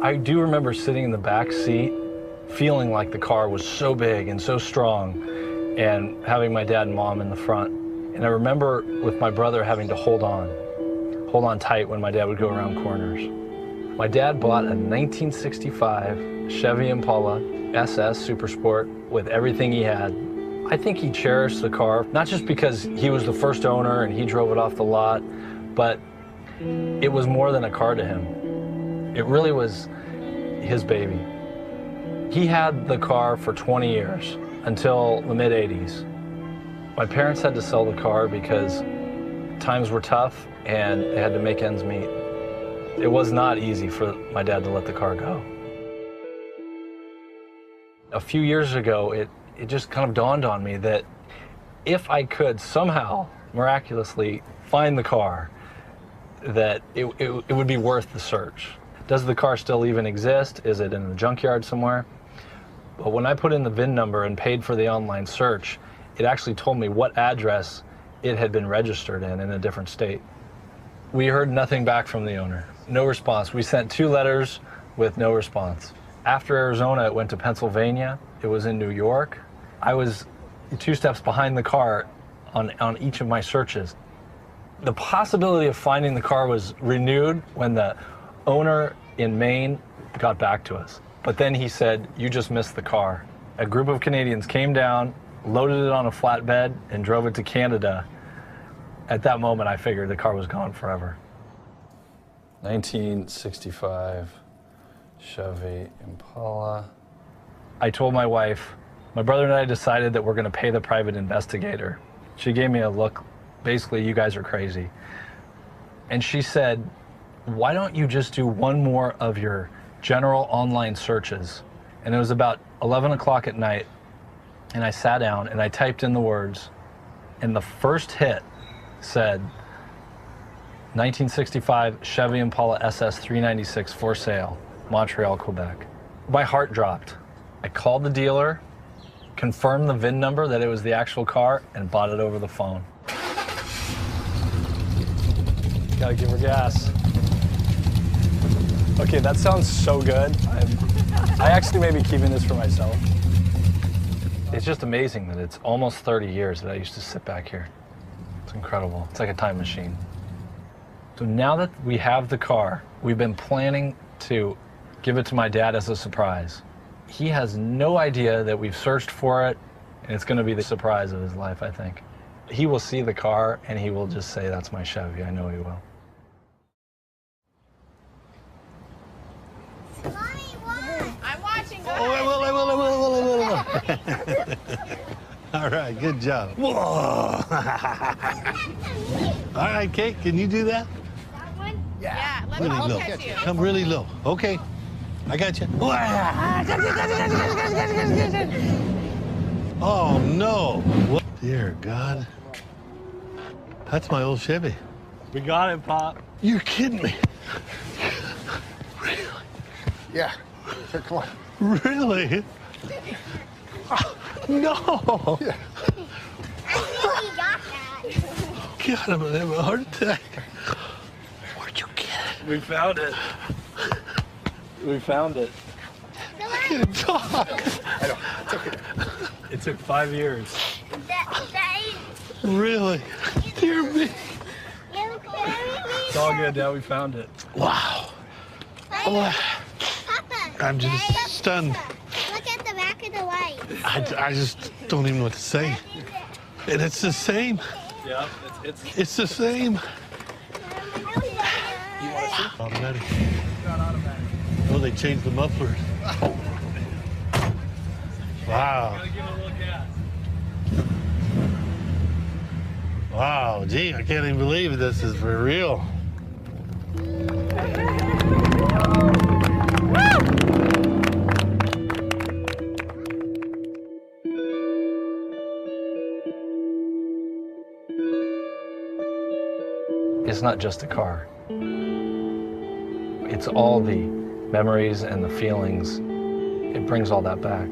I do remember sitting in the back seat, feeling like the car was so big and so strong, and having my dad and mom in the front. And I remember with my brother having to hold on tight when my dad would go around corners. My dad bought a 1965 Chevy Impala SS Super Sport with everything he had. I think he cherished the car, not just because he was the first owner and he drove it off the lot, but it was more than a car to him. It really was his baby. He had the car for 20 years, until the mid-'80s. My parents had to sell the car because times were tough and they had to make ends meet. It was not easy for my dad to let the car go. A few years ago, it just kind of dawned on me that if I could somehow, miraculously, find the car, that it would be worth the search. Does the car still even exist? Is it in the junkyard somewhere? But when I put in the VIN number and paid for the online search, it actually told me what address it had been registered in a different state. We heard nothing back from the owner. No response. We sent 2 letters with no response. After Arizona, it went to Pennsylvania. It was in New York. I was 2 steps behind the car on each of my searches. The possibility of finding the car was renewed when the owner in Maine got back to us. But then he said, "You just missed the car." A group of Canadians came down, loaded it on a flatbed, and drove it to Canada. At that moment, I figured the car was gone forever. 1965 Chevy Impala. I told my wife, my brother and I decided that we're going to pay the private investigator. She gave me a look, basically, "You guys are crazy." And she said, "Why don't you just do one more of your general online searches?" And it was about 11 o'clock at night, and I sat down and I typed in the words, and the first hit said 1965 Chevy Impala SS 396 for sale, Montreal, Quebec. My heart dropped. I called the dealer, confirmed the VIN number that it was the actual car, and bought it over the phone. Gotta give her gas. Okay, that sounds so good. I actually may be keeping this for myself. It's just amazing that it's almost 30 years that I used to sit back here. It's incredible. It's like a time machine. So now that we have the car, we've been planning to give it to my dad as a surprise. He has no idea that we've searched for it, and it's going to be the surprise of his life, I think. He will see the car, and he will just say, "That's my Chevy." I know he will. Mommy, what? I'm watching. Go Oh, ahead. I will. All right, good job. Whoa. All right, Kate, can you do that? That one? Yeah. Let me Really hold low. catch you. Come really low. Okay, I got you. Oh, no. What? Dear God. That's my old Chevy. We got it, Pop. You're kidding me. Yeah. Here, come on. Really? No. Yeah. I think he got that. God, I'm gonna have a heart attack. Where'd you get it? We found it. We found it. I can't talk. I know. It's okay. It took 5 years. That is. Really? Dear me. It's all good now. We found it. Wow. Papa, I'm just stunned. look at the back of the light. I just don't even know what to say. And it's the same. Yeah, It's the same. Automatic. Oh, they changed the mufflers. Wow. Gotta give it a little gas. Wow, gee, I can't even believe this is for real. It's not just a car. It's all the memories and the feelings. It brings all that back.